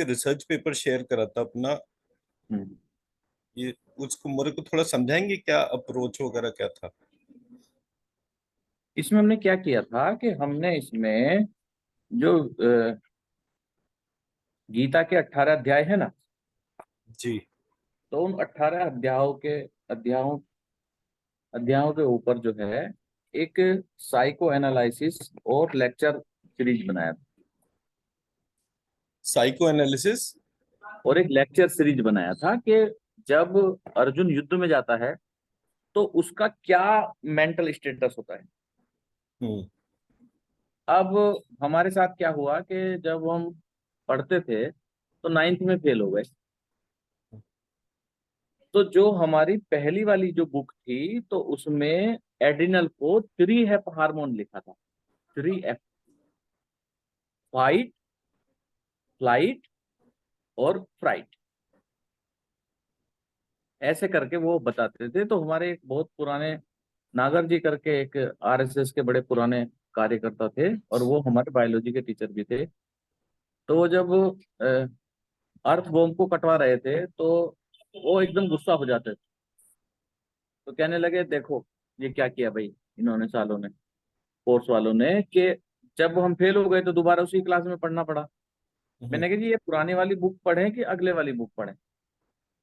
के research paper share करा था अपना। हम्म। ये उसको मेरे को थोड़ा समझाएंगे, क्या अप्रोच वगैरह क्या था? इसमें हमने क्या किया था कि हमने इसमें जो गीता के 18 अध्याय है ना, जी। तो उन 18 अध्यायों अध्यायों के ऊपर जो है एक साइको एनालिसिस और लेक्चर सीरीज बनाया था। Psycho analysis. और एक लेक्चर सीरीज बनाया था कि जब अर्जुन युद्ध में जाता है तो उसका क्या मेंटल स्टेटस होता है। हम्म। अब हमारे साथ क्या हुआ कि जब हम पढ़ते थे तो नाइन्थ में फेल हो गए। तो जो हमारी पहली वाली जो बुक थी तो उसमें एड्रिनल को 3 F हार्मोन लिखा था। 3 F, फाइट, फ्लाइट और फ्राइट, ऐसे करके वो बताते थे। तो हमारे एक बहुत पुराने नागर जी करके एक आरएसएस के बड़े पुराने कार्यकर्ता थे और वो हमारे बायोलॉजी के टीचर भी थे। तो वो जब अर्थ बॉम्ब को कटवा रहे थे तो वो एकदम गुस्सा हो जाते थे। तो कहने लगे देखो ये क्या किया भाई इन्होंने, सालों ने, कोर्स वालों ने, कि जब हम फेल हो गए तो दोबारा उसी क्लास में पढ़ना पड़ा। हम्म। मैंने कहा जी ये पुरानी वाली बुक पढ़ें कि अगले वाली बुक पढ़ें।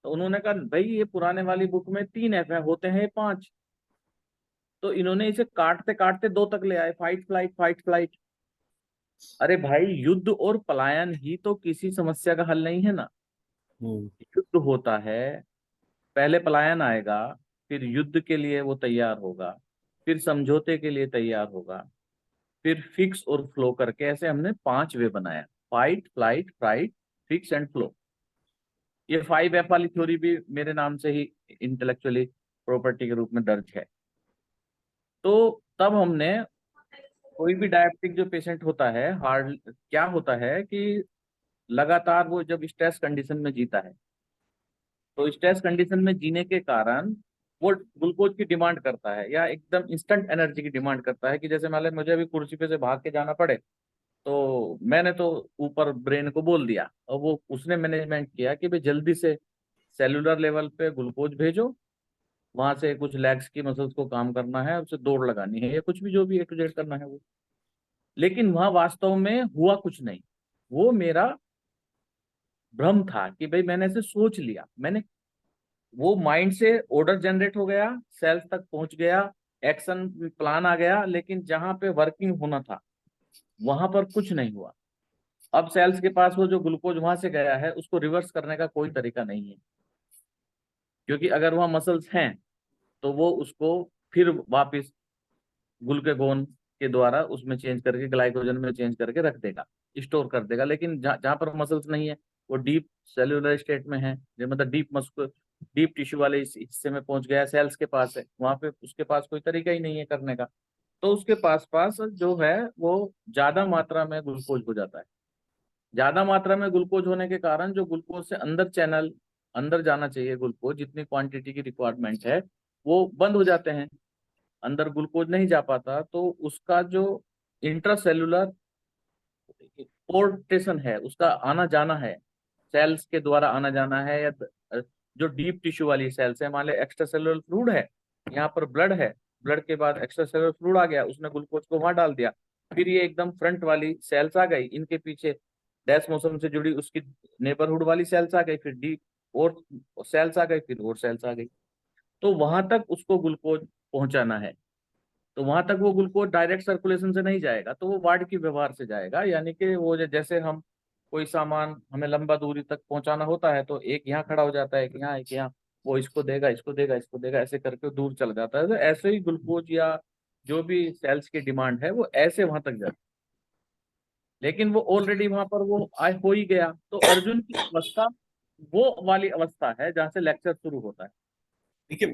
तो उन्होंने कहा भाई ये पुराने वाली बुक में 3 F है, होते हैं 5। तो इन्होंने इसे काटते काटते 2 तक ले आए, फाइट फ्लाइट फाइट फ्लाइट। अरे भाई युद्ध और पलायन ही तो किसी समस्या का हल नहीं है ना। हम्म। युद्ध होता है, पहले पलायन आएगा, फिर युद्ध के लिए वो तैयार होगा, फिर समझौते के लिए तैयार होगा, फिर फिक्स और फ्लो करके ऐसे हमने 5 वे बनाया। Fight flight fright, fix and flow. ये 5 F वाली थ्योरी भी मेरे नाम से ही इंटेलेक्चुअली प्रॉपर्टी के रूप में दर्ज है। तो तब हमने कोई भी डायबिटिक जो पेशेंट होता है, हार्ड क्या होता है कि लगातार वो जब स्ट्रेस कंडीशन में जीता है तो स्ट्रेस कंडीशन में जीने के कारण वो ग्लूकोज की डिमांड करता है या एकदम इंस्टेंट एनर्जी की डिमांड करता है। कि जैसे मान लो मुझे अभी कुर्सी पे से भाग के जाना पड़े तो मैंने तो ऊपर ब्रेन को बोल दिया और वो उसने मैनेजमेंट किया कि भाई जल्दी से सेलुलर लेवल पे ग्लूकोज भेजो, वहां से कुछ लेग्स की मसल्स को काम करना है, उसे दौड़ लगानी है या कुछ भी जो भी A to Z करना है वो। लेकिन वहां वास्तव में हुआ कुछ नहीं। वो मेरा भ्रम था कि भाई मैंने ऐसे सोच लिया, मैंने वो माइंड से ऑर्डर जनरेट हो गया, सेल्स तक पहुंच गया, एक्शन प्लान आ गया, लेकिन जहां पे वर्किंग होना था वहां पर कुछ नहीं हुआ। अब सेल्स के पास वो जो ग्लूकोज वहां से गया है उसको रिवर्स करने का कोई तरीका नहीं है, क्योंकि अगर वहां मसल्स हैं तो वो उसको फिर वापस ग्लूकागोन के द्वारा उसमें चेंज करके ग्लाइकोजन में चेंज करके रख देगा, स्टोर कर देगा। लेकिन जहाँ पर मसल्स नहीं है वो डीप सेल्यूलर स्टेट में है, जो मतलब डीप मस्कुलर डीप टिश्यू वाले इस हिस्से में पहुंच गया है, सेल्स के पास है, वहां पे उसके पास कोई तरीका ही नहीं है करने का। तो उसके पास पास जो है वो ज्यादा मात्रा में ग्लूकोज हो जाता है। ज्यादा मात्रा में ग्लूकोज होने के कारण जो ग्लूकोज से अंदर चैनल अंदर जाना चाहिए, ग्लूकोज जितनी क्वांटिटी की रिक्वायरमेंट है वो बंद हो जाते हैं, अंदर ग्लूकोज नहीं जा पाता। तो उसका जो इंट्रासेलुलर पोर्टेशन है, उसका आना जाना है, सेल्स के द्वारा आना जाना है, या जो डीप टिश्यू वाली सेल्स है, मान लो एक्स्ट्रा सेलुलर फ्लूइड है, यहाँ पर ब्लड है, ब्लड के बाद एक्स्ट्रा सेलुलर फ्लूइड आ गया, उसने ग्लूकोज को वहां डाल दिया, फिर ये एकदम फ्रंट वाली सेल्स आ गई, इनके पीछे डेस्मोसोम से जुड़ी उसकी नेबरहुड वाली सेल्स आ गई, फिर डीप और सेल्स आ गई, फिर और सेल्स आ गई। तो वहां तक उसको ग्लूकोज पहुंचाना है। तो वहां तक वो ग्लूकोज डायरेक्ट सर्कुलेशन से नहीं जाएगा, तो वो वार्ड की व्यवहार से जाएगा। यानी कि वो जैसे हम कोई सामान हमें लंबा दूरी तक पहुंचाना होता है तो एक यहाँ खड़ा हो जाता है, एक यहाँ, एक यहाँ, वो इसको देगा, इसको देगा, इसको देगा, ऐसे करके दूर चल जाता है। तो ऐसे ही ग्लूकोज या जो भी सेल्स की डिमांड है वो ऐसे वहां तक जाती है। लेकिन वो ऑलरेडी वहां पर वो हो ही गया। तो अर्जुन की अवस्था वो वाली अवस्था है जहां से लेक्चर शुरू होता है। देखिए,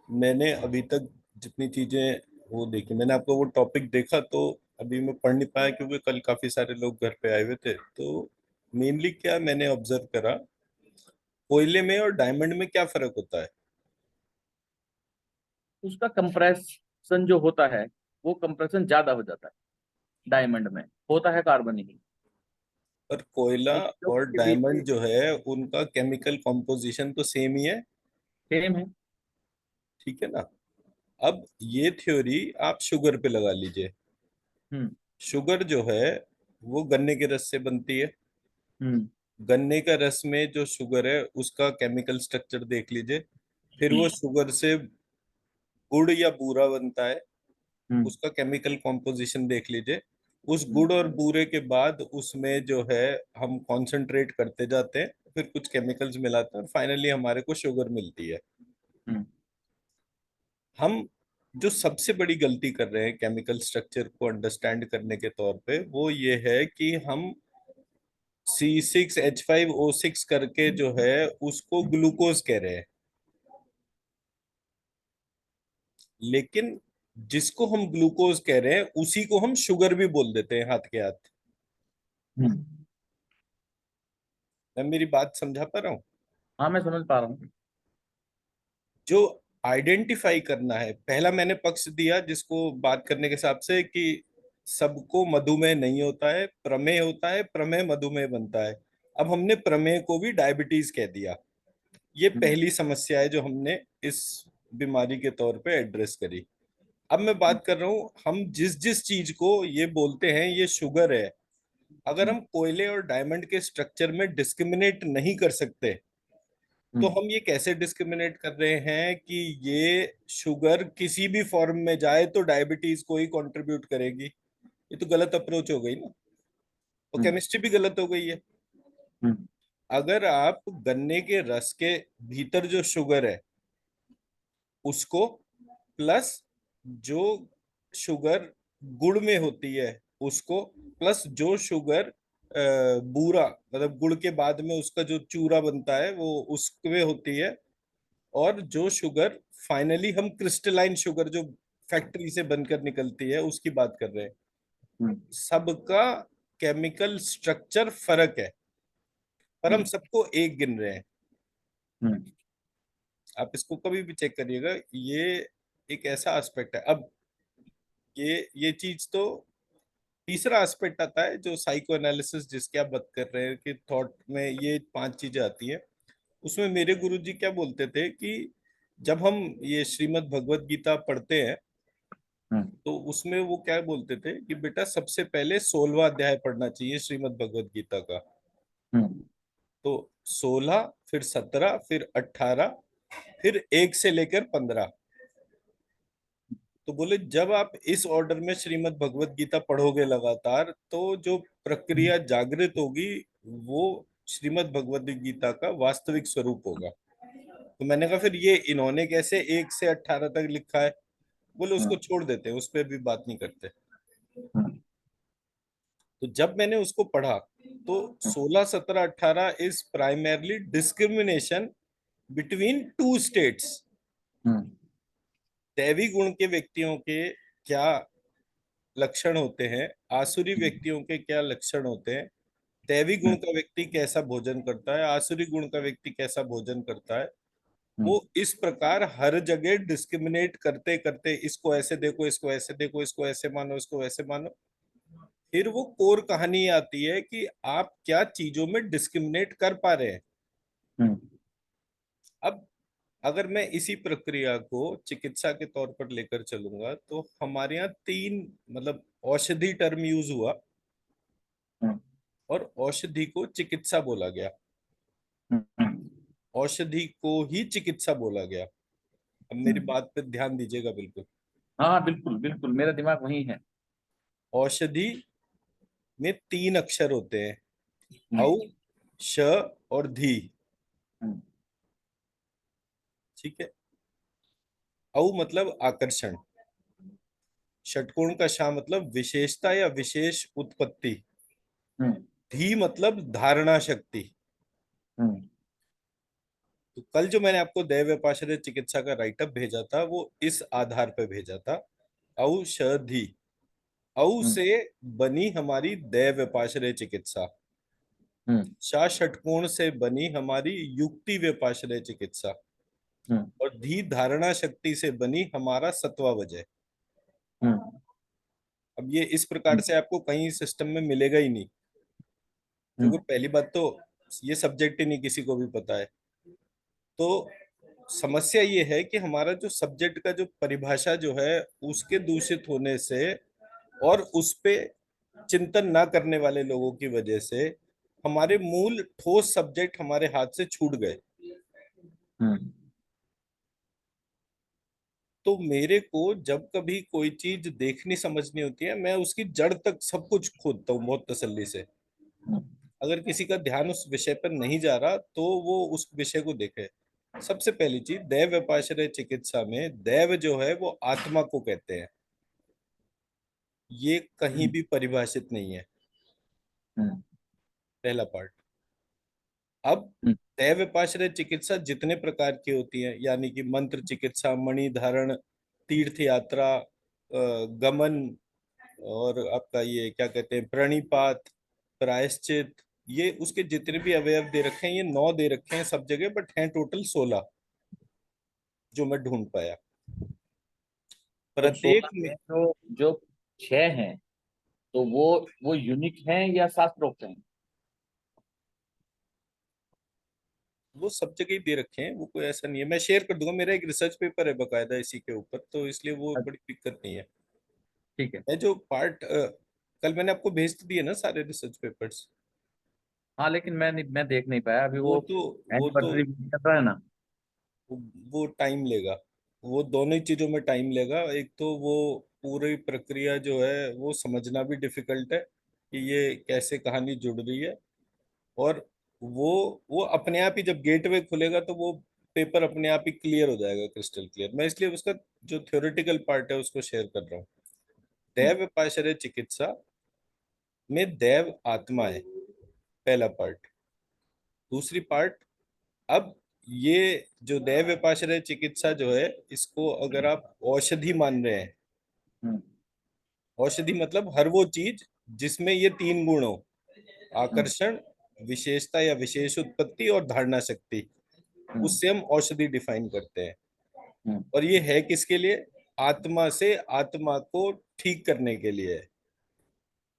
मैंने अभी तक जितनी चीजें वो देखी, मैंने आपका वो टॉपिक देखा तो अभी मैं पढ़ नहीं पाया क्योंकि कल काफी सारे लोग घर पे आए हुए थे। तो मेनली क्या मैंने ऑब्जर्व करा, कोयले में और डायमंड में क्या फर्क होता है? उसका कंप्रेशन जो होता है वो कंप्रेशन ज्यादा हो जाता है। डायमंड में होता है कार्बन ही। और कोयला इन दोनों और के बीच डायमंड जो है उनका केमिकल कॉम्पोजिशन तो सेम ही है। सेम है। ठीक है ना। अब ये थ्योरी आप शुगर पे लगा लीजिए। हम्म। शुगर जो है वो गन्ने के रस से बनती है। हम्म। गन्ने का रस में जो शुगर है उसका केमिकल स्ट्रक्चर देख लीजिए। फिर वो शुगर से गुड़ या बूरा बनता है, हम्म। उसका केमिकल कॉम्पोजिशन देख लीजिए। उस हम्म। गुड़ और बूरे के बाद उसमें जो है हम कॉन्सेंट्रेट करते जाते हैं, फिर कुछ केमिकल्स मिलाते हैं और फाइनली हमारे को शुगर मिलती है। हम्म। हम जो सबसे बड़ी गलती कर रहे हैं केमिकल स्ट्रक्चर को अंडरस्टैंड करने के तौर पे वो ये है कि हम C6H5O6 करके जो है उसको ग्लूकोज कह रहे हैं। लेकिन जिसको हम ग्लूकोज कह रहे हैं उसी को हम शुगर भी बोल देते हैं हाथ के हाथ। हम्म। मैं मेरी बात समझा पा रहा हूँ। हाँ, मैं समझ पा रहा हूँ। जो आइडेंटिफाई करना है, पहला मैंने पक्ष दिया जिसको बात करने के हिसाब से कि सबको मधुमेह नहीं होता है, प्रमेह होता है, प्रमेह मधुमेह बनता है। अब हमने प्रमेह को भी डायबिटीज कह दिया। ये हम्म। पहली समस्या है जो हमने इस बीमारी के तौर पे एड्रेस करी। अब मैं हम्म। बात कर रहा हूँ, हम जिस जिस चीज को ये बोलते हैं ये शुगर है, अगर हम्म। हम कोयले और डायमंड के स्ट्रक्चर में डिस्क्रिमिनेट नहीं कर सकते तो हम्म। हम ये कैसे डिस्क्रिमिनेट कर रहे हैं कि ये शुगर किसी भी फॉर्म में जाए तो डायबिटीज को ही कंट्रीब्यूट करेगी। ये तो गलत अप्रोच हो गई ना, और हम्म। केमिस्ट्री भी गलत हो गई है। हम्म। अगर आप गन्ने के रस के भीतर जो शुगर है उसको प्लस जो शुगर गुड़ में होती है उसको प्लस जो शुगर बूरा मतलब गुड़ के बाद में उसका जो चूरा बनता है वो उसमें होती है, और जो शुगर फाइनली हम क्रिस्टलाइन शुगर जो फैक्ट्री से बनकर निकलती है उसकी बात कर रहे हैं। हम्म। सबका केमिकल स्ट्रक्चर फर्क है पर हम हम्म। सबको एक गिन रहे हैं। हम्म। आप इसको कभी भी चेक करिएगा, ये एक ऐसा एस्पेक्ट है। अब ये चीज तो तीसरा एस्पेक्ट आता है जो साइको एनालिसिस जिसकी आप बात कर रहे हैं कि थॉट में ये पांच चीजें आती हैं। उसमें मेरे गुरुजी क्या बोलते थे कि जब हम ये श्रीमद् भगवत गीता पढ़ते हैं हम्म। तो उसमें वो क्या बोलते थे कि बेटा सबसे पहले 16वां अध्याय पढ़ना चाहिए श्रीमद् भगवत गीता का। हम्म। तो 16, फिर 17, फिर 18, फिर 1 से लेकर 15। तो बोले जब आप इस ऑर्डर में श्रीमद् भगवत गीता पढ़ोगे लगातार तो जो प्रक्रिया जागृत होगी वो श्रीमद् भगवत गीता का वास्तविक स्वरूप होगा। तो मैंने कहा फिर ये इन्होंने कैसे 1 से 18 तक लिखा है। बोले उसको हम्म। छोड़ देते हैं, उस पर भी बात नहीं करते। हम्म। तो जब मैंने उसको पढ़ा तो 16, 17, 18 is primarily discrimination between two states. Hmm. दैवी गुण के व्यक्तियों के क्या लक्षण होते हैं, आसुरी व्यक्तियों के क्या लक्षण होते हैं, दैवी गुण हम्म। का व्यक्ति कैसा भोजन करता है, आसुरी गुण का व्यक्ति कैसा भोजन करता है। हम्म। वो इस प्रकार हर जगह डिस्क्रिमिनेट करते करते इसको ऐसे देखो, इसको ऐसे देखो, इसको ऐसे मानो, इसको वैसे मानो। फिर वो कोर कहानी आती है कि आप क्या चीजों में डिस्क्रिमिनेट कर पा रहे हैं। हम्म। अब अगर मैं इसी प्रक्रिया को चिकित्सा के तौर पर लेकर चलूंगा तो हमारे यहाँ तीन मतलब औषधि टर्म यूज हुआ हम्म। और औषधि को चिकित्सा बोला गया। हम्म। औषधि को ही चिकित्सा बोला गया। अब मेरी हम्म। बात पे ध्यान दीजिएगा बिल्कुल। हाँ, हाँ, बिल्कुल बिल्कुल, मेरा दिमाग वही है। औषधि में तीन अक्षर होते हैं, औ, हम्म। श और धी। हम्म। ठीक है। औ मतलब आकर्षण, षटकोण का शा मतलब विशेषता या विशेष उत्पत्ति, हम्म। धी मतलब धारणा शक्ति। हम्म। तो कल जो मैंने आपको दैव व्यापाश्रय चिकित्सा का राइटअप भेजा था वो इस आधार पर भेजा था। औषधि, औ हम्म। से बनी हमारी दैव व्यापाश्रय चिकित्सा, हम्म। शा षटकोण से बनी हमारी युक्ति व्यापाश्रय चिकित्सा, हम्म। और धी धारणा शक्ति से बनी हमारा सत्वा वजय। हम्म। अब ये इस प्रकार से आपको कहीं सिस्टम में मिलेगा ही नहीं। क्योंकि पहली बात तो ये सब्जेक्ट ही नहीं किसी को भी पता है। तो समस्या ये है कि हमारा जो सब्जेक्ट का जो परिभाषा जो है उसके दूषित होने से और उस पे चिंतन ना करने वाले लोगों की वजह से हमारे मूल ठोस सब्जेक्ट हमारे हाथ से छूट गए। हम्म। तो मेरे को जब कभी कोई चीज देखनी समझनी होती है, मैं उसकी जड़ तक सब कुछ खोदता हूँ बहुत तसल्ली से। हम्म। अगर किसी का ध्यान उस विषय पर नहीं जा रहा तो वो उस विषय को देखे। सबसे पहली चीज, दैव व्यपाश्रय चिकित्सा में दैव जो है वो आत्मा को कहते हैं। ये कहीं हम्म। भी परिभाषित नहीं है। हम्म। पहला पार्ट। अब हम्म। दैव व्यपाश्रय चिकित्सा जितने प्रकार की होती है, यानी कि मंत्र चिकित्सा, मणि धारण, तीर्थ यात्रा, गमन, और आपका ये क्या कहते हैं, प्रणिपात, प्रायश्चित, ये उसके जितने भी अवयव दे रखे हैं, ये 9 दे रखे हैं सब जगह, बट हैं टोटल 16 जो मैं ढूंढ पाया तो प्रत्येक 16 में। में जो जो 6 हैं, तो वो यूनिक हैं या शास्त्रोक्त हैं? वो सब जगह ही दे रखे हैं, वो कोई ऐसा नहीं है। मैं शेयर कर दूंगा, मेरा एक रिसर्च पेपर है बकायदा इसी के ऊपर, तो इसलिए वो अच्छा, बड़ी दिक्कत नहीं है। ठीक है। मैं जो पार्ट कल मैंने आपको भेज तो दिए ना सारे रिसर्च पेपर्स। हाँ, लेकिन मैं देख नहीं पाया अभी, वो वो तो वो तो एनिवर्सरी चल रहा है ना। वो टाइम लेगा। वो दोनों ही चीजों में टाइम लेगा। एक तो वो पूरी प्रक्रिया जो है वो समझना भी डिफिकल्ट है कि ये कैसे कहानी जुड़ रही है। और वो वो अपने आप ही जब गेटवे खुलेगा तो वो पेपर अपने आप ही क्लियर हो जाएगा, क्रिस्टल क्लियर। मैं इसलिए उसका जो थ्योरेटिकल पार्ट है उसको शेयर कर रहा हूँ। हम्म। दैव पाशर्य चिकित्सा में दैव आत्मा है, पहला पार्ट। दूसरी पार्ट, अब ये जो दैव विपाश्रय चिकित्सा जो है, इसको अगर आप औषधि मान रहे हैं, हम्म। औषधि मतलब हर वो चीज जिसमें ये 3 गुण हो, हम्म। आकर्षण, विशेषता या विशेष उत्पत्ति, और धारणा शक्ति, हम्म। उससे हम औषधि डिफाइन करते हैं। हम्म। और ये है किसके लिए? आत्मा से आत्मा को ठीक करने के लिए है।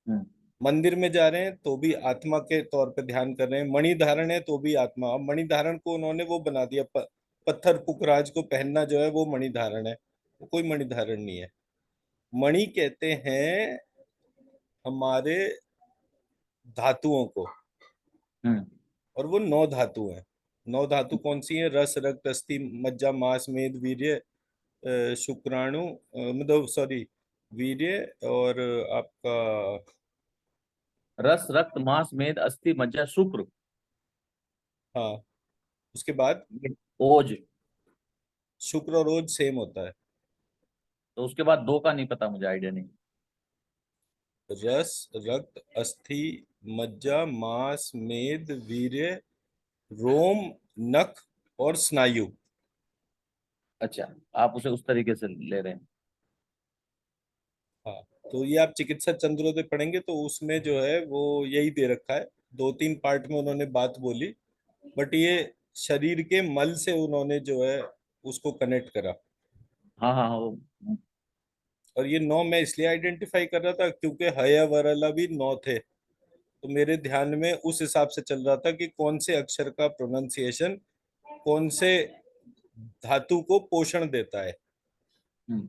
हम्म। मंदिर में जा रहे हैं तो भी आत्मा के तौर पे ध्यान कर रहे हैं, मणि धारण है तो भी आत्मा। अब मणि धारण को उन्होंने वो बना दिया, पत्थर पुखराज को पहनना जो है वो मणि धारण है। वो कोई मणि धारण नहीं है। मणि कहते हैं हमारे धातुओं को, हम्म। और वो 9 धातु हैं। 9 धातु कौन सी हैं? रस, रक्त, अस्थि, मज्जा, मांस, मेद, वीर्य, शुक्राणु, मतलब सॉरी, वीर्य, और आपका, रस, रक्त, मांस, मेद, अस्थि, मज्जा, शुक्र। हाँ, उसके बाद ये ओज। शुक्र और ओज सेम होता है। तो उसके बाद दो का नहीं पता, मुझे आइडिया नहीं। रस, रक्त, अस्थि, मज्जा, मांस, मेद, वीर्य, रोम, नख, और स्नायु। अच्छा, आप उसे उस तरीके से ले रहे हैं। हाँ, तो ये आप चिकित्सा चंद्रोदय पढ़ेंगे तो उसमें जो है वो यही दे रखा है। 2-3 पार्ट में उन्होंने बात बोली, बट ये शरीर के मल से उन्होंने जो है उसको कनेक्ट करा। हाँ हाँ हाँ, और ये 9 मैं इसलिए आइडेंटिफाई कर रहा था क्योंकि हया वरला भी 9 थे। तो मेरे ध्यान में उस हिसाब से चल रहा था कि कौन से अक्षर का प्रोनाउंसिएशन कौन से धातु को पोषण देता है। हम्म।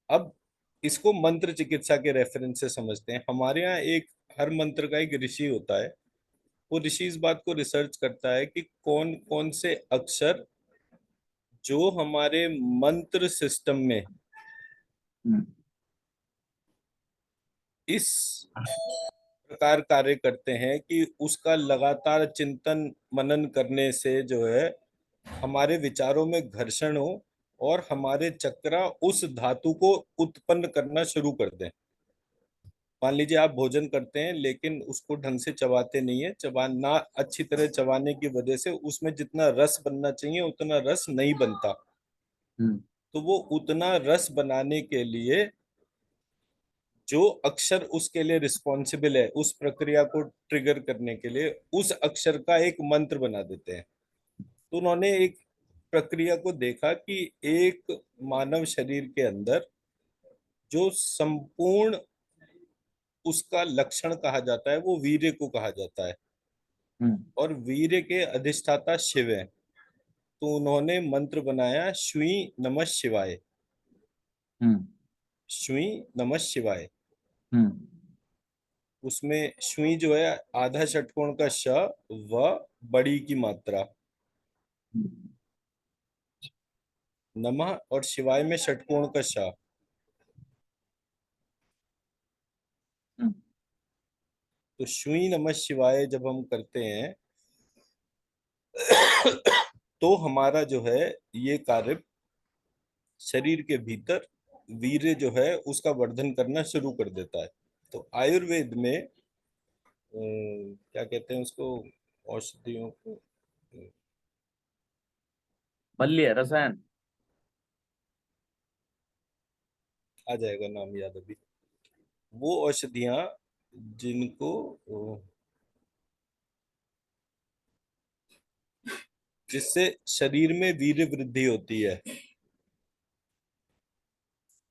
अब इसको मंत्र चिकित्सा के रेफरेंस से समझते हैं। हमारे यहाँ एक, हर मंत्र का एक ऋषि होता है। वो ऋषि इस बात को रिसर्च करता है कि कौन कौन से अक्षर जो हमारे मंत्र सिस्टम में हम्म। इस प्रकार कार्य करते हैं कि उसका लगातार चिंतन मनन करने से जो है हमारे विचारों में घर्षण हो और हमारे चक्रा उस धातु को उत्पन्न करना शुरू कर दें। मान लीजिए आप भोजन करते हैं लेकिन उसको ढंग से चबाते नहीं है, चबाना अच्छी तरह चबाने की वजह से उसमें जितना रस बनना चाहिए उतना रस नहीं बनता। हम्म। तो वो उतना रस बनाने के लिए जो अक्षर उसके लिए रिस्पॉन्सिबल है, उस प्रक्रिया को ट्रिगर करने के लिए, उस अक्षर का एक मंत्र बना देते हैं। तो उन्होंने एक प्रक्रिया को देखा कि एक मानव शरीर के अंदर जो संपूर्ण उसका लक्षण कहा जाता है, वो वीर्य को कहा जाता है। हम्म। और वीर्य के अधिष्ठाता शिव है, तो उन्होंने मंत्र बनाया श्वी नमः शिवाय। हम्म। श्वी नमः शिवाय। हम्म। उसमें श्वी जो है आधा षटकोण का श, व बड़ी की मात्रा, हम्म। नमः, और शिवाय में षटकोण का श। हम्म। तो श्वी नमः शिवाय जब हम करते हैं तो हमारा जो है ये कार्य शरीर के भीतर वीर्य जो है उसका वर्धन करना शुरू कर देता है। तो आयुर्वेद में क्या कहते हैं उसको, औषधियों को, बल्य रसायन। आ जाएगा नाम याद अभी, वो औषधियां जिनको जिससे शरीर में वीर्य वृद्धि होती है,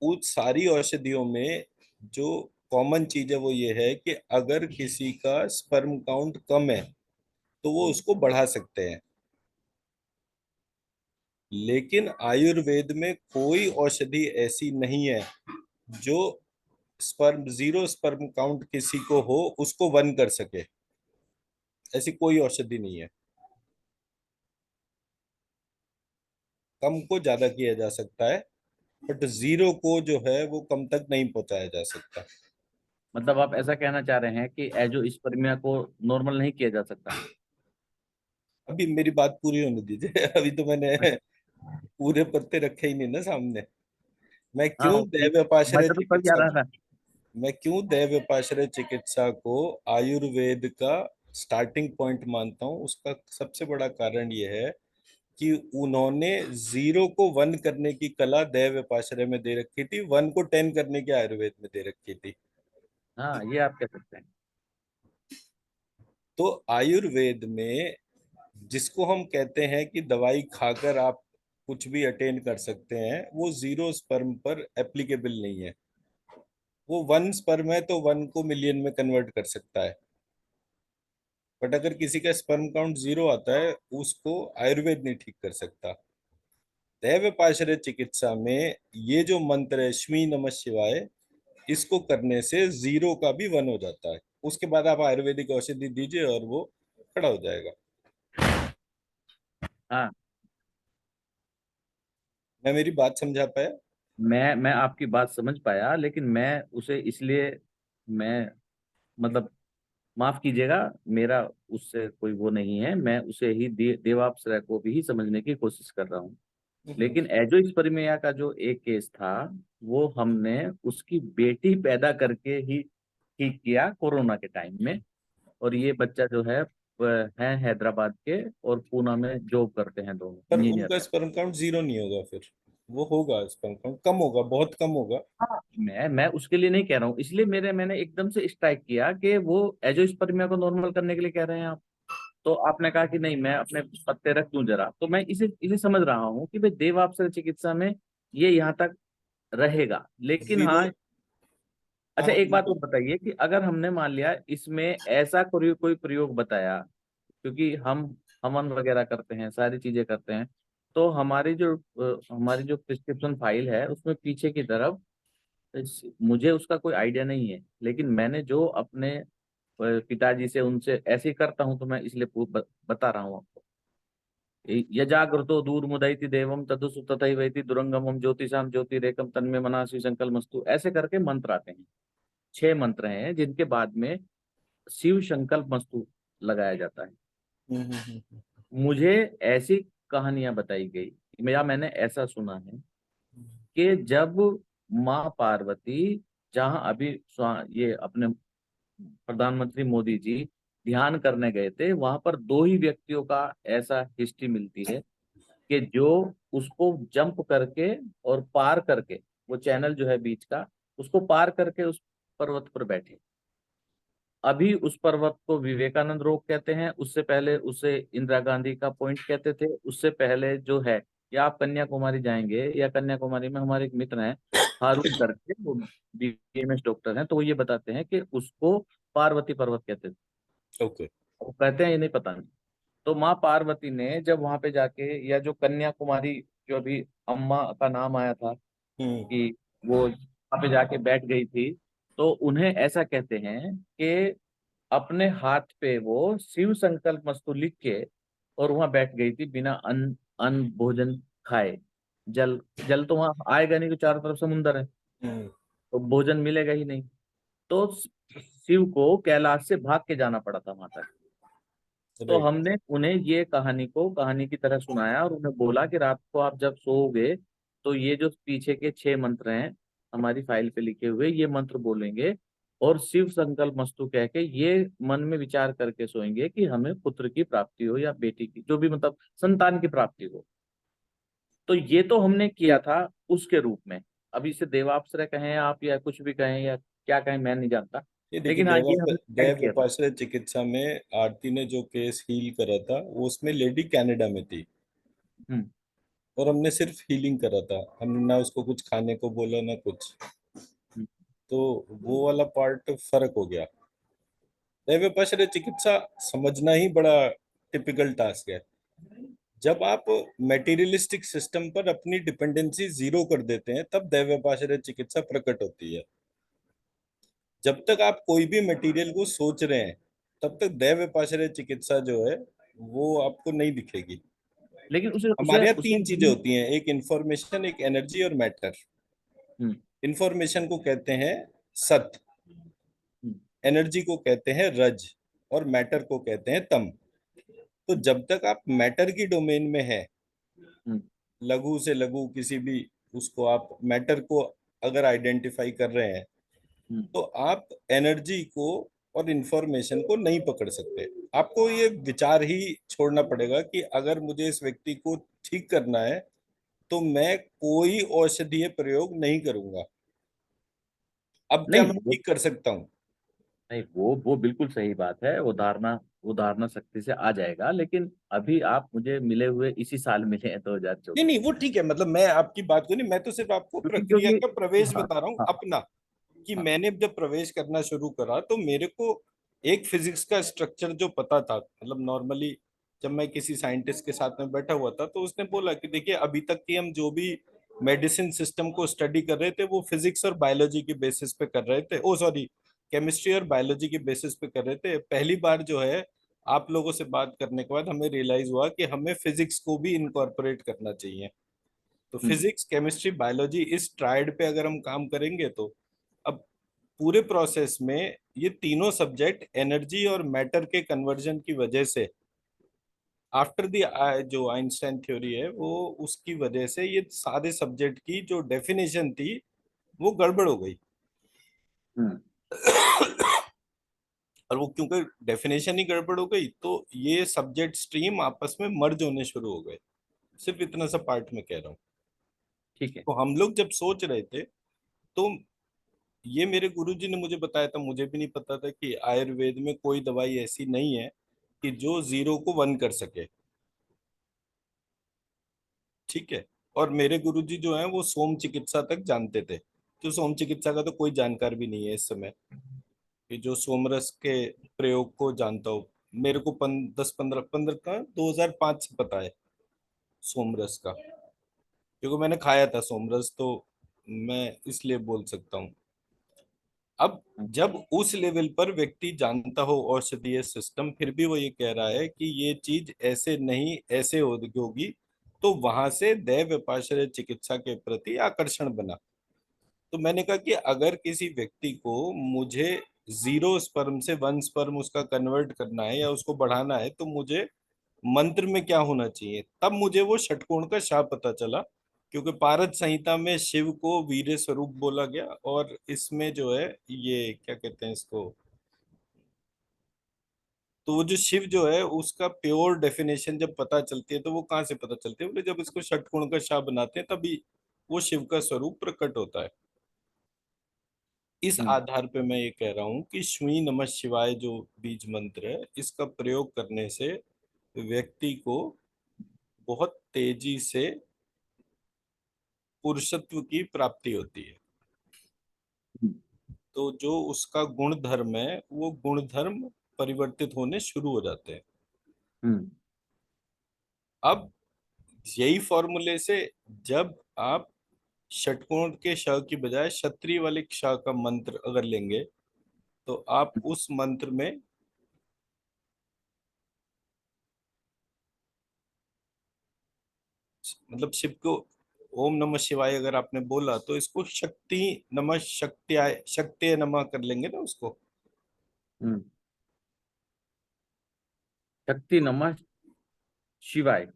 उन सारी औषधियों में जो कॉमन चीज है वो ये है कि अगर किसी का स्पर्म काउंट कम है तो वो उसको बढ़ा सकते हैं। लेकिन आयुर्वेद में कोई औषधि ऐसी नहीं है जो स्पर्म जीरो स्पर्म काउंट किसी को हो उसको वन कर सके। ऐसी कोई औषधि नहीं है। कम को ज्यादा किया जा सकता है, बट जीरो को जो है वो कम तक नहीं पहुंचाया जा सकता। मतलब आप ऐसा कहना चाह रहे हैं कि एजोस्पर्मिया को नॉर्मल नहीं किया जा सकता? अभी मेरी बात पूरी होने दीजिए। अभी तो मैंने अच्छा। पूरे पत्ते रखे ही नहीं ना सामने। मैं हाँ, क्यों ओके। दैवपाश्रय मजा तो तभी आ चिकित्सा रहा था। मैं क्यों दैवपाश्रय चिकित्सा को आयुर्वेद का स्टार्टिंग पॉइंट मानता हूँ, उसका सबसे बड़ा कारण यह है कि उन्होंने जीरो को वन करने की कला दैवपाश्रय में दे रखी थी, वन को टेन करने की आयुर्वेद में दे रखी थी। हाँ, ये आप कह सकते हैं। तो आयुर्वेद में जिसको हम कहते हैं कि दवाई खाकर आप कुछ भी अटेन कर सकते हैं, वो जीरो स्पर्म पर एप्लीकेबल नहीं है। वो वन स्पर्म है तो वन को मिलियन में कन्वर्ट कर सकता है, बट अगर किसी का स्पर्म काउंट जीरो आता है उसको आयुर्वेद नहीं ठीक कर सकता। दैवपाश्रय चिकित्सा में ये जो मंत्र है श्मी नमः शिवाय, इसको करने से जीरो का भी वन हो जाता है। उसके बाद आप आयुर्वेदिक औषधि दीजिए और वो खड़ा हो जाएगा। हाँ, मैं मेरी बात समझा पाया? मैं आपकी बात समझ पाया, लेकिन मैं उसे इसलिए, मैं मतलब, माफ कीजिएगा, मेरा उससे कोई वो नहीं है, मैं उसे ही देवाप्सरा को भी ही समझने की कोशिश कर रहा हूँ। हम्म। लेकिन एजोस्पर्मिया का जो एक केस था, वो हमने उसकी बेटी पैदा करके ही ठीक किया कोरोना के टाइम में। और ये बच्चा जो है वह है हैदराबाद के, और पूना में जॉब करते हैं, दोनों पर इंजीनियर उनका है। स्पर्म काउंट जीरो नहीं होगा फिर, वो होगा स्पर्म काउंट कम होगा, बहुत कम होगा। हाँ, मैं उसके लिए नहीं कह रहा हूँ, इसलिए मैंने एकदम से स्ट्राइक किया कि वो एजोस्पर्मिया को नॉर्मल करने के लिए कह रहे हैं आप। तो आपने कहा कि नहीं, मैं अपने पत्ते रख दूं जरा, तो मैं इसे इसे समझ रहा हूँ कि भाई देवाप्सरा चिकित्सा में ये यहाँ तक रहेगा। लेकिन जीरो। हाँ, हाँ अच्छा, हाँ, एक बात और बिल्कुल। बताइए कि अगर हमने मान लिया इसमें ऐसा कोई प्रयोग बताया, क्योंकि हम हवन वगैरह करते हैं, सारी चीजें करते हैं, तो हमारी जो प्रिस्क्रिप्शन फाइल है उसमें पीछे की तरफ, मुझे उसका कोई आइडिया नहीं है, लेकिन मैंने जो अपने पिताजी से उनसे ऐसे ही करता हूँ, तो मैं इसलिए बता रहा हूँ आपको। यजाग्रतो दूरमुदयति देवम तदुसु तथैवैति दुरंगमम ज्योतिषाम ज्योतिरेकम तन्मे मनासि संकल्पमस्तु, ऐसे करके मंत्र आते हैं। 6 मंत्र हैं जिनके बाद में शिव संकल्प मस्तु लगाया जाता है। हम्म। मुझे ऐसी कहानियां बताई गई, या मैंने ऐसा सुना है कि जब माँ पार्वती, जहाँ अभी ये अपने प्रधानमंत्री मोदी जी ध्यान करने गए थे, वहां पर 2 ही व्यक्तियों का ऐसा हिस्ट्री मिलती है कि जो उसको जंप करके और पार करके, वो चैनल जो है बीच का, उसको पार करके उस पर्वत पर बैठे। अभी उस पर्वत को विवेकानंद रोक कहते हैं, उससे पहले उसे इंदिरा गांधी का पॉइंट कहते थे, उससे पहले जो है या आप कन्याकुमारी जाएंगे, या कन्याकुमारी में हमारे एक मित्र हैं हारून करके, वो बीएमएस डॉक्टर हैं, तो वो ये बताते हैं कि उसको पार्वती पर्वत कहते थे। ओके। वो कहते हैं, ये नहीं पता नहीं। तो माँ पार्वती ने जब वहां पे जाके, या जो कन्याकुमारी, जो अभी अम्मा का नाम आया था हम्म। कि वो वहां पे जाके बैठ गई थी, तो उन्हें ऐसा कहते हैं कि अपने हाथ पे वो शिव संकल्प मस्तु लिख के और वहां बैठ गई थी, बिना अन्न अन्न भोजन खाए। जल, जल तो वहां आएगा नहीं, तो चारों तरफ समुंदर है, हम्म। तो भोजन मिलेगा ही नहीं। तो शिव को कैलाश से भाग के जाना पड़ा था वहां तक। तो राइट। हमने उन्हें ये कहानी को कहानी की तरह सुनाया, और उन्हें बोला कि रात को आप जब सोओगे, तो ये जो पीछे के 6 मंत्र हैं हमारी फाइल पे लिखे हुए, ये मंत्र बोलेंगे, और शिव संकल्प मस्तु कह के ये मन में विचार करके सोएंगे कि हमें पुत्र की प्राप्ति हो, या बेटी की, जो भी मतलब संतान की प्राप्ति हो। तो ये तो हमने किया था उसके रूप में। अब इसे देवाप्सरा कहें आप, या कुछ भी कहें, या क्या कहें, मैं नहीं जानता। ये देखिए, लेकिन हाँ, ये हमने ऐड दैव किया था। उपाश्रय चिकित्सा में आरती ने जो केस हील करा था, वो उसमें लेडी कनाडा में थी, हम्म। और हमने सिर्फ हीलिंग करा था, हमने ना उसको कुछ खाने को बोला ना कुछ। हम्म। तो वो वाला पार्ट फर्क हो गया। दैव उपाश्रय चिकित्सा समझना ही बड़ा टिपिकल टास्क है। जब आप मेटीरियलिस्टिक सिस्टम पर अपनी डिपेंडेंसी जीरो कर देते हैं, तब दैव उपाश्रय चिकित्सा प्रकट होती है। जब तक आप कोई भी मटेरियल को सोच रहे हैं, तब तक दैव विपाश्रय चिकित्सा जो है वो आपको नहीं दिखेगी। लेकिन उसे उसे हमारे यहाँ उसे 3 चीजें होती हैं, एक इंफॉर्मेशन, एक एनर्जी और मैटर। हम्म। इंफॉर्मेशन को कहते हैं सत, हम्म। एनर्जी को कहते हैं रज, और मैटर को कहते हैं तम। तो जब तक आप मैटर की डोमेन में है, हम्म। लघु से लघु किसी भी, उसको आप मैटर को अगर आइडेंटिफाई कर रहे हैं, हम्म। तो आप एनर्जी को और इंफॉर्मेशन को नहीं पकड़ सकते। आपको ये विचार ही छोड़ना पड़ेगा कि अगर मुझे इस व्यक्ति को ठीक करना है, तो मैं कोई औषधीय प्रयोग नहीं करूंगा। अब क्या नहीं मैं वो ठीक कर सकता हूँ? नहीं, वो बिल्कुल सही बात है। वो धारणा शक्ति से आ जाएगा, लेकिन अभी आप मुझे मिले हुए इसी साल मिले हैं, नहीं 2024 नहीं, में। वो ठीक है, मतलब मैं आपकी बात को नहीं, मैं तो सिर्फ आपको क्योंकि प्रक्रिया क्योंकि का प्रवेश हाँ, बता रहा हूँ हाँ, अपना। कि हाँ। मैंने जब प्रवेश करना शुरू करा, तो मेरे को एक फिजिक्स का स्ट्रक्चर जो पता था, मतलब नॉर्मली जब मैं किसी साइंटिस्ट के साथ में बैठा हुआ था, तो उसने बोला कि देखिए, अभी तक की हम जो भी मेडिसिन सिस्टम को स्टडी कर रहे थे, वो फिजिक्स और बायोलॉजी के बेसिस पे कर रहे थे, ओ सॉरी, केमिस्ट्री और बायोलॉजी के बेसिस पे कर रहे थे। पहली बार जो है, आप लोगों से बात करने के बाद हमें रियलाइज हुआ कि हमें फिजिक्स को भी इनकॉर्पोरेट करना चाहिए। तो हम्म। फिजिक्स, केमिस्ट्री, बायोलॉजी, इस ट्रायड पे अगर हम काम करेंगे, तो अब पूरे प्रोसेस में ये तीनों सब्जेक्ट एनर्जी और मैटर के कन्वर्जन की वजह से, आफ्टर द जो आइंस्टाइन थ्योरी है, वो उसकी वजह से ये सारे सब्जेक्ट की जो डेफिनेशन थी, वो गड़बड़ हो गई। हम्म। और वो क्योंकि डेफिनेशन ही गड़बड़ हो गई, तो ये सब्जेक्ट स्ट्रीम आपस में मर्ज होने शुरू हो गए। सिर्फ इतना सा पार्ट में कह रहा हूँ। ठीक है। तो हम लोग जब सोच रहे थे, तो ये मेरे गुरुजी ने मुझे बताया था, मुझे भी नहीं पता था कि आयुर्वेद में कोई दवाई ऐसी नहीं है कि जो जीरो को वन कर सके। ठीक है। और मेरे गुरुजी जो हैं, वो सोम चिकित्सा तक जानते थे। तो सोम चिकित्सा का तो कोई जानकार भी नहीं है इस समय, कि जो सोमरस के प्रयोग को जानता हो। मेरे को 10 15 15 का 2005 से पता है सोमरस का, क्योंकि मैंने खाया था सोमरस, तो मैं इसलिए बोल सकता हूँ। अब हम्म। जब उस लेवल पर व्यक्ति जानता हो औषधीय सिस्टम, फिर भी वो ये कह रहा है कि ये चीज ऐसे नहीं, ऐसे होगी, तो वहां से दैव विपाश्रय चिकित्सा के प्रति आकर्षण बना। तो मैंने कहा कि अगर किसी व्यक्ति को मुझे जीरो स्पर्म से 1 स्पर्म उसका कन्वर्ट करना है या उसको बढ़ाना है, तो मुझे मंत्र में क्या होना चाहिए, तब मुझे वो षटकोण का शाप पता चला। क्योंकि पारद संहिता में शिव को वीर्य स्वरूप बोला गया, और इसमें जो है, ये क्या कहते हैं इसको, तो वो जो शिव जो है, उसका प्योर डेफिनेशन जब पता चलती है, तो वो कहाँ से पता चलती है, बोले जब इसको षटकोण का शाप बनाते हैं, तभी वो शिव का स्वरूप प्रकट होता है। इस हम्म। आधार पे मैं ये कह रहा हूँ कि श्री नमः शिवाय जो बीज मंत्र है, इसका प्रयोग करने से व्यक्ति को बहुत तेजी से पुरुषत्व की प्राप्ति होती है। हम्म। तो जो उसका गुण धर्म है वो गुण धर्म परिवर्तित होने शुरू हो जाते हैं। हम्म। अब यही फॉर्मूले से जब आप षटकोण के श की बजाय क्षत्रिय वाले क्ष का मंत्र अगर लेंगे तो आप उस मंत्र में मतलब शिव को ओम नमः शिवाय अगर आपने बोला तो इसको शक्ति नमः शक्त्याय शक्ति नमः कर लेंगे ना उसको। हम्म। शक्ति नमः शिवाय,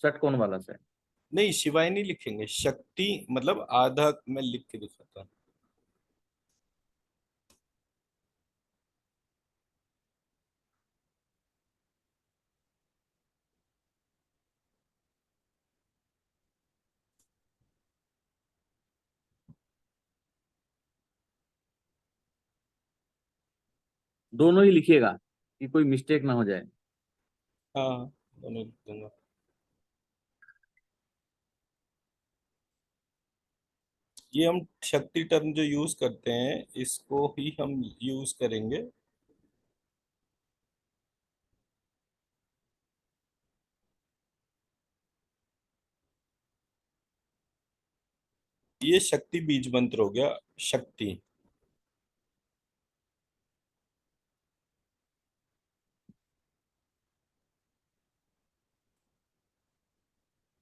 षटकोण वाला से। नहीं शिवाय नहीं लिखेंगे, शक्ति मतलब आधा मैं लिख के दिखाता हूँ। दोनों ही लिखिएगा कि कोई मिस्टेक ना हो जाए। हाँ दोनों लिख दूंगा। ये हम शक्ति टर्म जो यूज करते हैं इसको ही हम यूज करेंगे। ये शक्ति बीज मंत्र हो गया। शक्ति।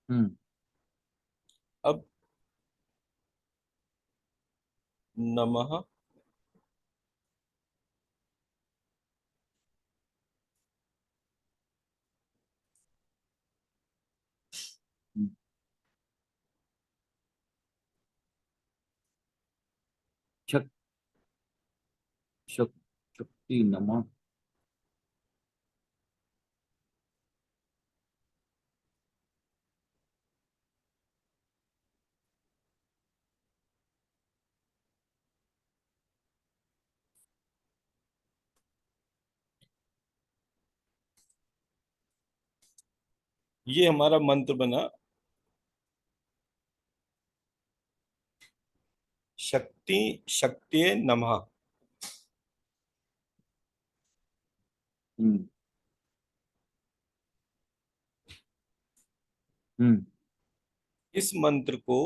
हम्म। अब नमः हम्म। शक, शक, शक्ति नमः। ये हमारा मंत्र बना। शक्ति शक्ति नमः। हम्म। हम्म। इस मंत्र को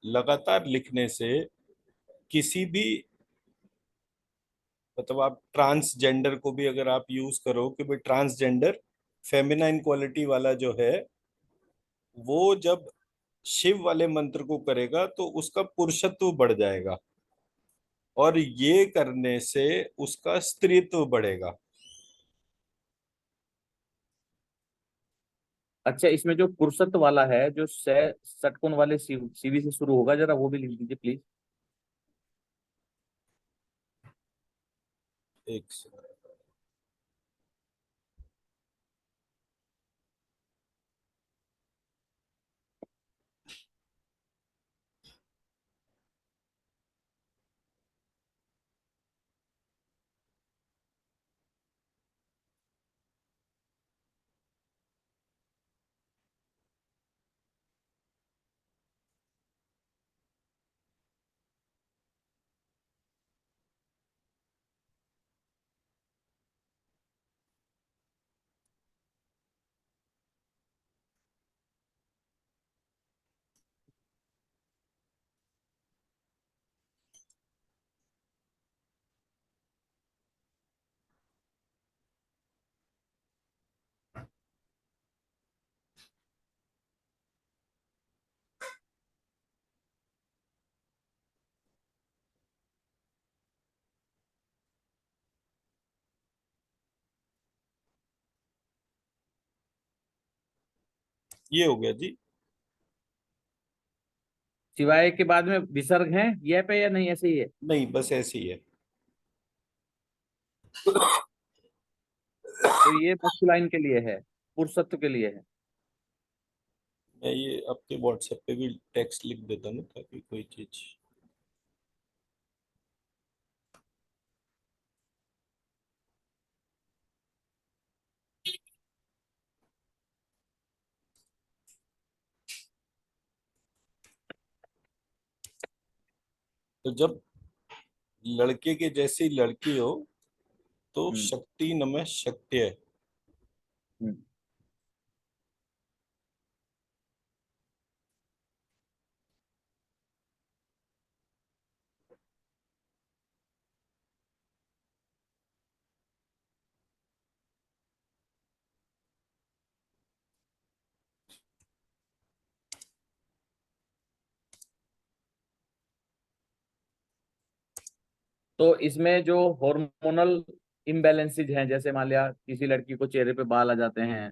लगातार लिखने से किसी भी मतलब आप ट्रांसजेंडर को भी अगर आप यूज करो कि भाई ट्रांसजेंडर फेमिनाइन क्वालिटी वाला जो है वो जब शिव वाले मंत्र को करेगा तो उसका पुरुषत्व बढ़ जाएगा और ये करने से उसका स्त्रीत्व बढ़ेगा। अच्छा, इसमें जो पुरुषत्व वाला है, जो षटकोण वाले सीवी से शुरू होगा, जरा वो भी लिख दीजिए प्लीज। एक सेकंड। ये हो गया जी। शिवाय के बाद में विसर्ग है यह पे या नहीं, ऐसे ही है? नहीं बस ऐसे ही है। तो ये मस्कुलाइन के लिए है, पुरुषत्व के लिए है। मैं ये आपके व्हाट्सएप पे भी टेक्स्ट लिख देता हूँ ताकि कोई चीज। तो जब लड़के के जैसी लड़की हो तो हम्म। शक्ति नमः शक्य। हम्म। तो इसमें जो हार्मोनल इम्बैलेंसेज हैं, जैसे मान लिया किसी लड़की को चेहरे पे बाल आ जाते हैं।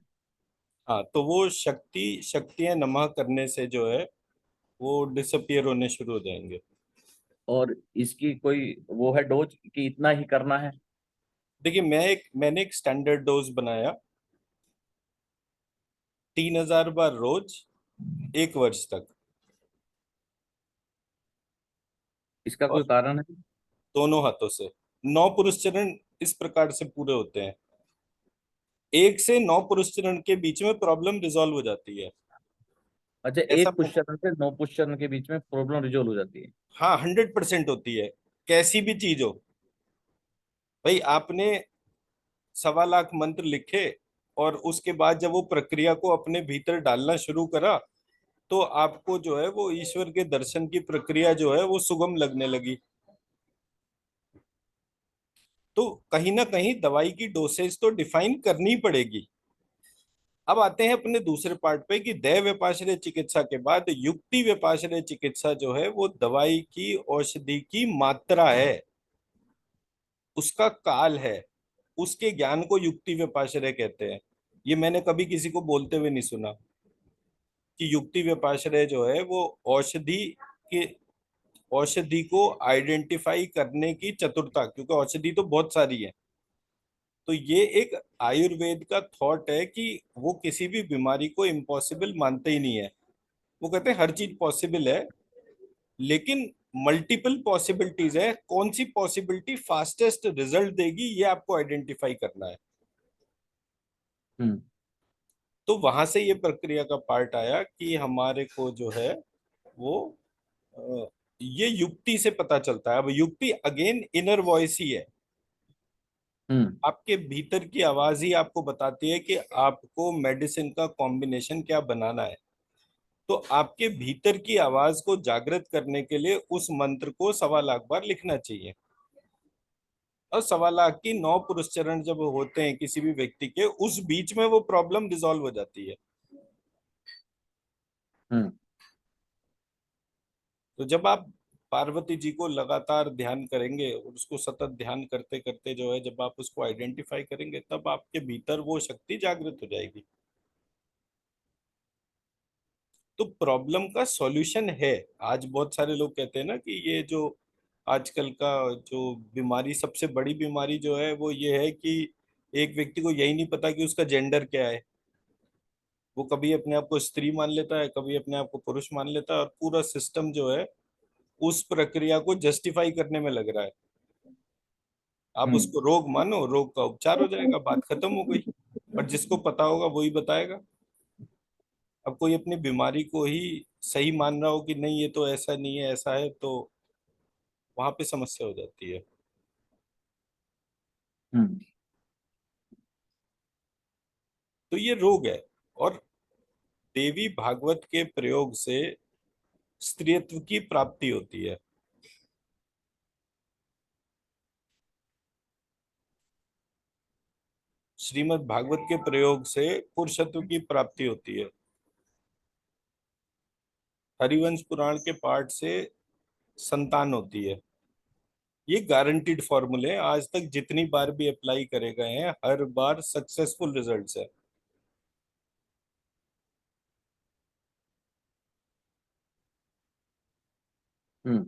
हाँ, तो वो शक्तियां नमः करने से जो है वो डिसअपियर होने शुरू हो जाएंगे। और इसकी कोई वो है डोज कि इतना ही करना है? देखिए, मैंने एक स्टैंडर्ड डोज बनाया, 3,000 बार रोज, 1 वर्ष तक। इसका और कोई कारण है? दोनों हाथों से 9 पुरुष चरण इस प्रकार से पूरे होते हैं। 1 से 9 पुरुष चरण के बीच में प्रॉब्लम रिजॉल्व हो जाती है। अच्छा, ऐसा एक पुष्चरण से 9 पुष्चरण के बीच में प्रॉब्लम रिजोल्व हो जाती है? हाँ, 100% होती है। कैसी भी चीज हो, भाई आपने 1.25 लाख मंत्र लिखे और उसके बाद जब वो प्रक्रिया को अपने भीतर डालना शुरू करा, तो आपको जो है वो ईश्वर के दर्शन की प्रक्रिया जो है वो सुगम लगने लगी। तो कहीं ना कहीं दवाई की डोसेज तो डिफाइन करनी पड़ेगी। अब आते हैं अपने दूसरे पार्ट पे कि दैव व्यपाश्रय चिकित्सा के बाद युक्ति व्यपाश्रय चिकित्सा जो है वो दवाई की, औषधि की मात्रा है, उसका काल है, उसके ज्ञान को युक्ति व्यपाश्रय कहते हैं। ये मैंने कभी किसी को बोलते हुए नहीं सुना कि युक्ति व्यपाश्रय जो है वो औषधि के, औषधि को आइडेंटिफाई करने की चतुरता, क्योंकि औषधि तो बहुत सारी है। तो ये एक आयुर्वेद का थॉट है कि वो किसी भी बीमारी को इम्पॉसिबल मानते ही नहीं है। वो कहते हैं हर चीज पॉसिबल है, लेकिन मल्टीपल पॉसिबिलिटीज है, कौन सी पॉसिबिलिटी फास्टेस्ट रिजल्ट देगी ये आपको आइडेंटिफाई करना है। हम्म। तो वहां से ये प्रक्रिया का पार्ट आया कि हमारे को जो है वो ये युक्ति से पता चलता है। अब युक्ति अगेन इनर वॉइस ही है, हम्म। आपके भीतर की आवाज ही आपको बताती है कि आपको मेडिसिन का कॉम्बिनेशन क्या बनाना है। तो आपके भीतर की आवाज को जागृत करने के लिए उस मंत्र को 1.25 लाख बार लिखना चाहिए। और 1.25 लाख की 9 पुरुष चरण जब होते हैं किसी भी व्यक्ति के, उस बीच में वो प्रॉब्लम रिजॉल्व हो जाती है। हम्म। तो जब आप पार्वती जी को लगातार ध्यान करेंगे और उसको सतत ध्यान करते करते जो है जब आप उसको आइडेंटिफाई करेंगे, तब आपके भीतर वो शक्ति जागृत हो जाएगी। तो प्रॉब्लम का सॉल्यूशन है। आज बहुत सारे लोग कहते हैं ना कि ये जो आजकल का जो बीमारी, सबसे बड़ी बीमारी जो है वो ये है कि एक व्यक्ति को यही नहीं पता कि उसका जेंडर क्या है। वो कभी अपने आप को स्त्री मान लेता है, कभी अपने आप को पुरुष मान लेता है, और पूरा सिस्टम जो है उस प्रक्रिया को जस्टिफाई करने में लग रहा है। आप हम्म। उसको रोग मानो, रोग का उपचार हो जाएगा, बात खत्म हो गई। और जिसको पता होगा वही बताएगा। अब कोई अपनी बीमारी को ही सही मान रहा हो कि नहीं ये तो ऐसा नहीं है ऐसा है, तो वहां पे समस्या हो जाती है। हम्म। तो ये रोग है। और देवी भागवत के प्रयोग से स्त्रीत्व की प्राप्ति होती है। श्रीमद् भागवत के प्रयोग से पुरुषत्व की प्राप्ति होती है। हरिवंश पुराण के पाठ से संतान होती है। ये गारंटीड फॉर्मूले हैं, आज तक जितनी बार भी अप्लाई करे गए हैं हर बार सक्सेसफुल रिजल्ट्स है। हम्म।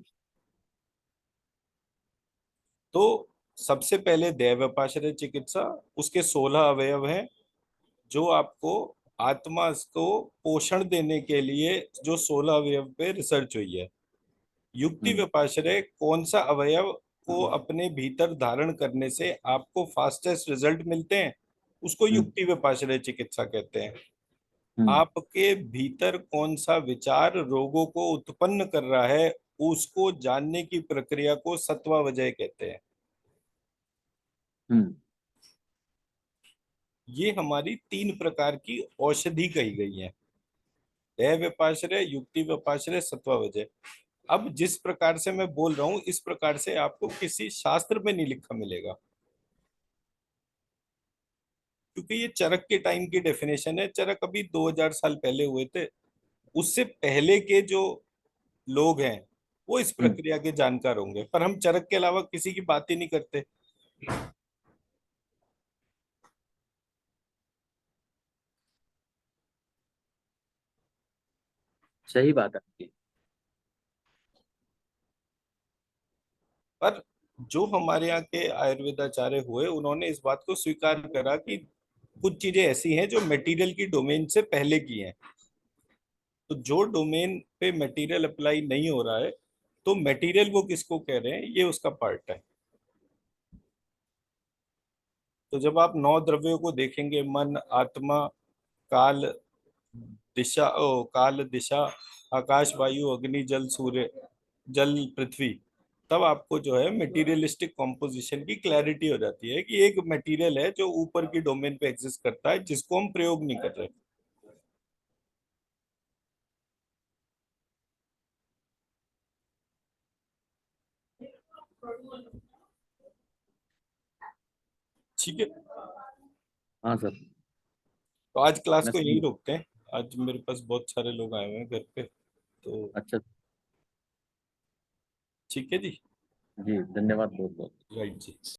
तो सबसे पहले दैवपाश्रय चिकित्सा, उसके 16 अवयव हैं जो आपको आत्मा को पोषण देने के लिए जो 16 अवयव पे रिसर्च हुई है। युक्ति हम्म। व्यपाश्रय कौन सा अवयव को अपने भीतर धारण करने से आपको फास्टेस्ट रिजल्ट मिलते हैं, उसको हम्म। युक्ति व्यपाश्रय चिकित्सा कहते हैं। हम्म। आपके भीतर कौन सा विचार रोगों को उत्पन्न कर रहा है, उसको जानने की प्रक्रिया को सत्वावजय कहते हैं। हम्म। ये हमारी 3 प्रकार की औषधि कही गई है, दैव व्यपाश्रय, युक्ति व्यपाश्रय, सत्वावजय। अब जिस प्रकार से मैं बोल रहा हूं इस प्रकार से आपको किसी शास्त्र में नहीं लिखा मिलेगा, क्योंकि ये चरक के टाइम की डेफिनेशन है। चरक अभी 2000 साल पहले हुए थे। उससे पहले के जो लोग हैं वो इस हम्म। प्रक्रिया के जानकार होंगे, पर हम चरक के अलावा किसी की बात ही नहीं करते। सही बात है आपकी। पर जो हमारे यहाँ के आयुर्वेदाचार्य हुए उन्होंने इस बात को स्वीकार करा कि कुछ चीजें ऐसी हैं जो मटेरियल की डोमेन से पहले की हैं। तो जो डोमेन पे मटेरियल अप्लाई नहीं हो रहा है, तो मटेरियल वो किसको कह रहे हैं, ये उसका पार्ट है। तो जब आप 9 द्रव्यों को देखेंगे, मन, आत्मा, काल, दिशा, काल, दिशा, आकाश, वायु, अग्नि, जल, सूर्य, जल, पृथ्वी, तब आपको जो है मटेरियलिस्टिक कॉम्पोजिशन की क्लैरिटी हो जाती है कि एक मटेरियल है जो ऊपर की डोमेन पे एग्जिस्ट करता है, जिसको हम प्रयोग नहीं कर रहे। ठीक है। हाँ सर। तो आज क्लास मैं को यहीं समझ। रोकते हैं। आज मेरे पास बहुत सारे लोग आए हुए हैं घर पे, तो अच्छा। ठीक है जी। जी धन्यवाद बहुत बहुत। राइट जी।